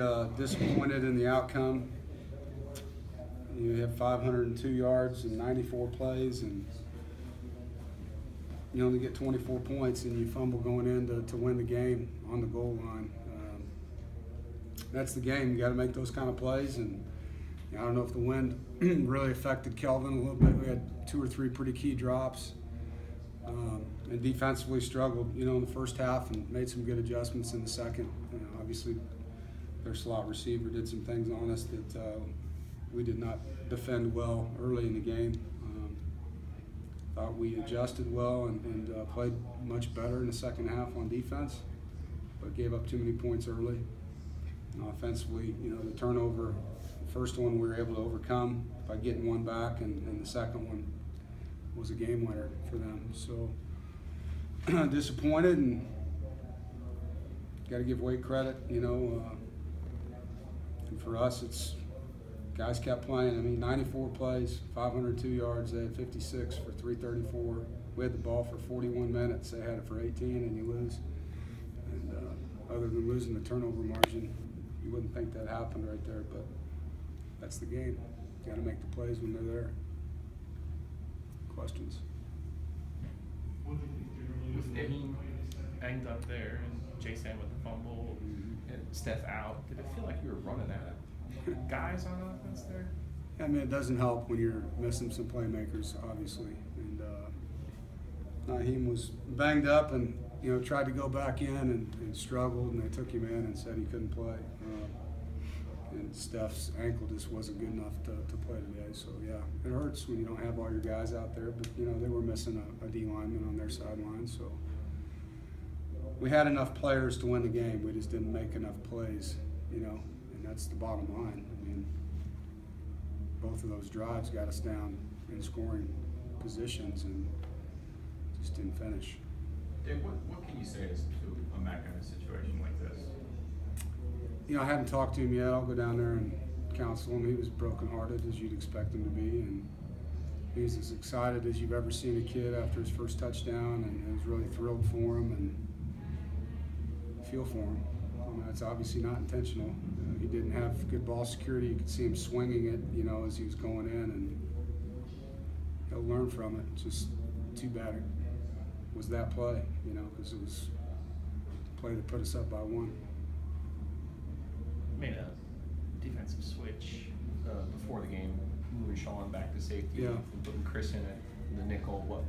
obviously disappointed in the outcome. You have 502 yards and 94 plays, and you only get 24 points, and you fumble going in to win the game on the goal line. That's the game. You got to make those kind of plays, and I don't know if the wind really affected Kelvin a little bit. We had 2 or 3 pretty key drops, and defensively struggled, in the first half, and made some good adjustments in the second. Obviously, their slot receiver did some things on us that we did not defend well early in the game. Thought we adjusted well and played much better in the second half on defense, but gave up too many points early. Offensively, the turnover, the first one we were able to overcome by getting one back, and the second one was a game winner for them. So disappointed, and got to give Wake credit, and for us, it's guys kept playing. I mean, 94 plays, 502 yards. They had 56 for 334. We had the ball for 41 minutes. They had it for 18, and you lose. And other than losing the turnover margin, you wouldn't think that happened right there, but that's the game. You got to make the plays when they're there. Questions? With Naheem banged up there and Jason with the fumble and Steph out, did it feel like you were running at it? Guys on offense there? I mean, it doesn't help when you're missing some playmakers, obviously. And Naheem was banged up and tried to go back in and struggled, and they took him in and said he couldn't play. And Steph's ankle just wasn't good enough to play today. So yeah, it hurts when you don't have all your guys out there. But they were missing a D lineman on their sideline, so we had enough players to win the game. We just didn't make enough plays, and that's the bottom line. I mean, both of those drives got us down in scoring positions and just didn't finish. Dave, what can you say as to a Mac in a situation like this? I haven't talked to him yet. I'll go down there and counsel him. He was brokenhearted, as you'd expect him to be, and he's as excited as you've ever seen a kid after his first touchdown, and was really thrilled for him and feel for him. It's obviously not intentional. He didn't have good ball security. You could see him swinging it, as he was going in, and he'll learn from it. It's just too bad it was that play, because it was the play that put us up by 1. Made a defensive switch before the game, moving Sean back to safety, yeah, and putting Chris in the nickel. What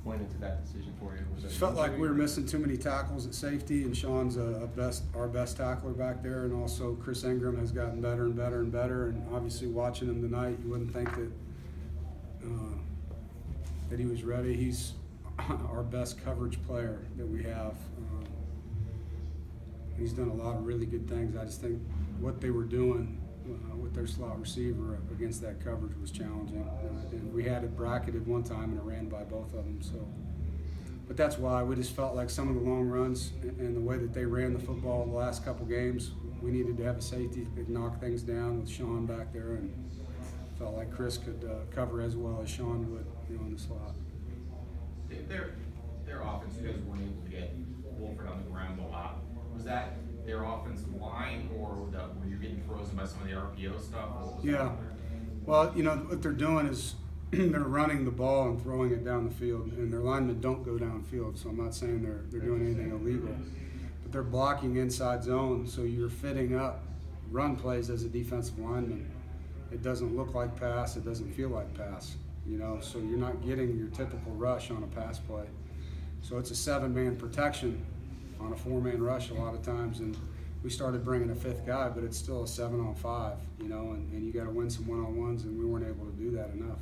went into that decision for you? Was it felt like we were missing too many tackles at safety, and Sean's our best tackler back there, and also Chris Ingram has gotten better and better and better. And obviously, watching him tonight, you wouldn't think that he was ready. He's our best coverage player that we have. He's done a lot of really good things. I just think what they were doing with their slot receiver against that coverage was challenging. And we had it bracketed one time and it ran by both of them. So, but that's why we just felt like some of the long runs and the way that they ran the football the last couple games, we needed to have a safety that could knock things down with Sean back there, and felt like Chris could cover as well as Sean would, in the slot. Their offense, you guys weren't able to get Wolford on the ground a lot. Was that their offensive line, or were you getting frozen by some of the RPO stuff? Yeah. Well, what they're doing is they're running the ball and throwing it down the field, and their linemen don't go downfield, so I'm not saying they're doing anything illegal. But they're blocking inside zone, so you're fitting up run plays as a defensive lineman. It doesn't look like pass, it doesn't feel like pass, so you're not getting your typical rush on a pass play. So it's a 7-man protection on a 4-man rush a lot of times, and we started bringing a 5th guy, but it's still a 7-on-5, and you got to win some one-on-ones, and we weren't able to do that enough.